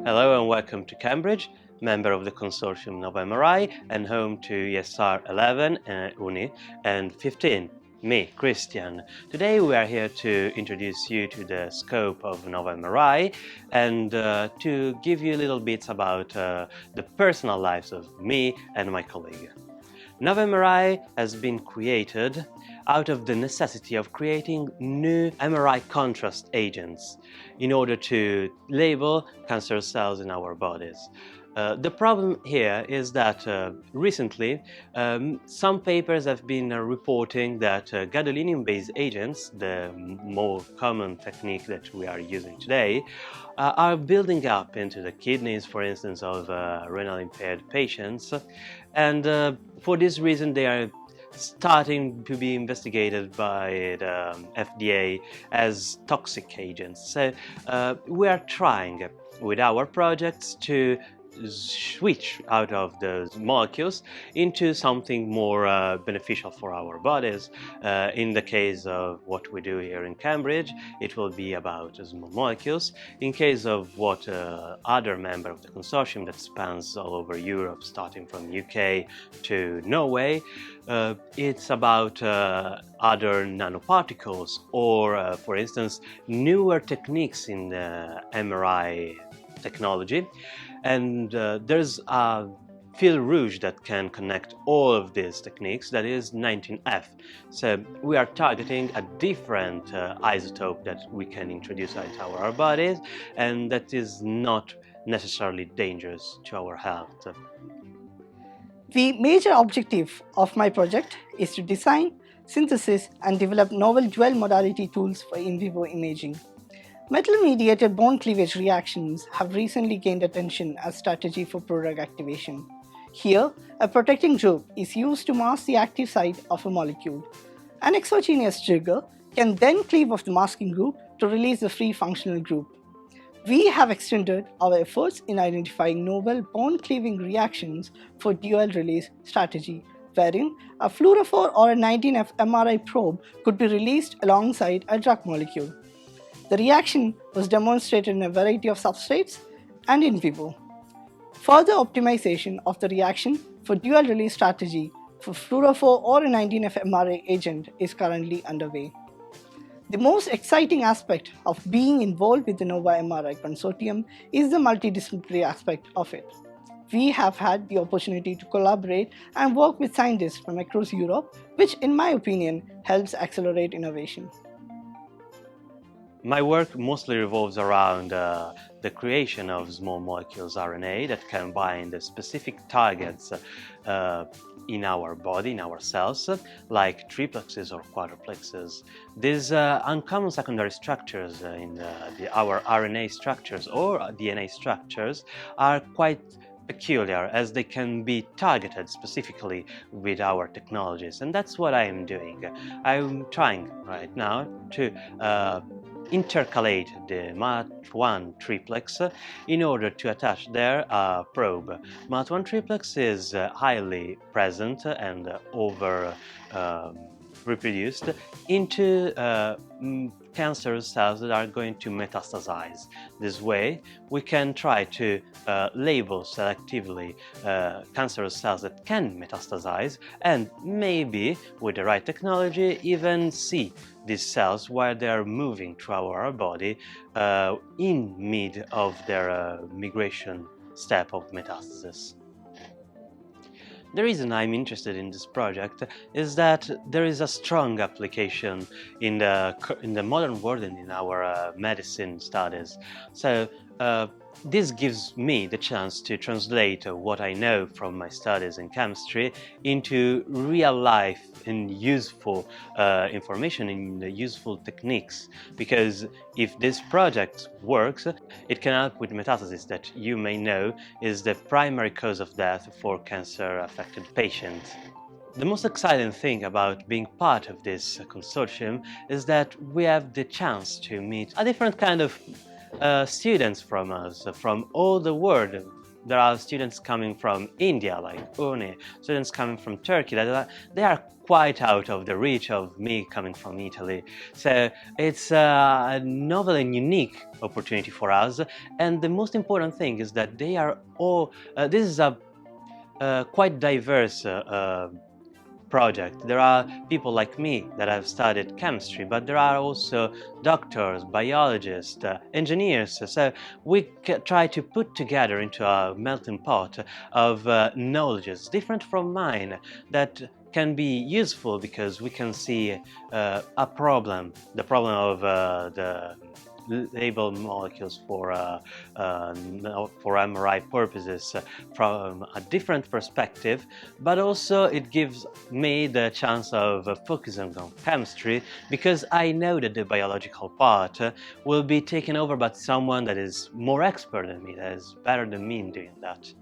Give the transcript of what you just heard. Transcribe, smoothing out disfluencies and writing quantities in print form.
Hello and welcome to Cambridge, member of the consortium of MRI and home to ESR 11, UNI, and 15, me, Christian. Today we are here to introduce you to the scope of Nova MRI and to give you little bits about the personal lives of me and my colleague. Nova MRI has been created out of the necessity of creating new MRI contrast agents in order to label cancer cells in our bodies. The problem here is that recently some papers have been reporting that gadolinium-based agents, the more common technique that we are using today, are building up into the kidneys, for instance, of renal impaired patients, and for this reason they are starting to be investigated by the FDA as toxic agents. So we are trying with our projects to switch out of those molecules into something more beneficial for our bodies. In the case of what we do here in Cambridge, it will be about small molecules. In case of what other member of the consortium that spans all over Europe, starting from UK to Norway, it's about other nanoparticles or, for instance, newer techniques in the MRI technology. And there's a fil rouge that can connect all of these techniques, that is 19F. So we are targeting a different isotope that we can introduce into our bodies and that is not necessarily dangerous to our health. The major objective of my project is to design, synthesis and develop novel dual modality tools for in vivo imaging. Metal-mediated bond cleavage reactions have recently gained attention as strategy for prodrug activation. Here, a protecting group is used to mask the active site of a molecule. An exogenous trigger can then cleave off the masking group to release the free functional group. We have extended our efforts in identifying novel bond-cleaving reactions for dual-release strategy, wherein a fluorophore or a 19F MRI probe could be released alongside a drug molecule. The reaction was demonstrated in a variety of substrates and in vivo. Further optimization of the reaction for dual-release strategy for fluorophore or a 19F MRI agent is currently underway. The most exciting aspect of being involved with the Nova MRI consortium is the multidisciplinary aspect of it. We have had the opportunity to collaborate and work with scientists from across Europe, which in my opinion helps accelerate innovation. My work mostly revolves around the creation of small molecules RNA that can bind the specific targets in our body, in our cells, like triplexes or quadruplexes. These uncommon secondary structures in our RNA structures or DNA structures are quite peculiar, as they can be targeted specifically with our technologies, and that's what I am doing. I'm trying right now to intercalate the MAT1 triplex in order to attach there a probe. MAT1 triplex is highly present and over reproduced into cancer cells that are going to metastasize. This way we can try to label selectively cancerous cells that can metastasize and maybe with the right technology even see these cells while they are moving through our body in mid of their migration step of metastasis. The reason I'm interested in this project is that there is a strong application in the modern world and in our medicine studies. So this gives me the chance to translate what I know from my studies in chemistry into real life and useful information and useful techniques, because if this project works, it can help with metastasis that you may know is the primary cause of death for cancer-affected patients. The most exciting thing about being part of this consortium is that we have the chance to meet a different kind of students from us, from all the world. There are students coming from India, like UNI, students coming from Turkey. They are quite out of the reach of me coming from Italy. So it's a novel and unique opportunity for us. And the most important thing is that they are all, this is a quite diverse project. There are people like me that have studied chemistry, but there are also doctors, biologists, engineers. So we try to put together into a melting pot of knowledges different from mine that can be useful because we can see a problem, the problem of the label molecules for MRI purposes from a different perspective, but also it gives me the chance of focusing on chemistry because I know that the biological part will be taken over by someone that is more expert than me, that is better than me in doing that.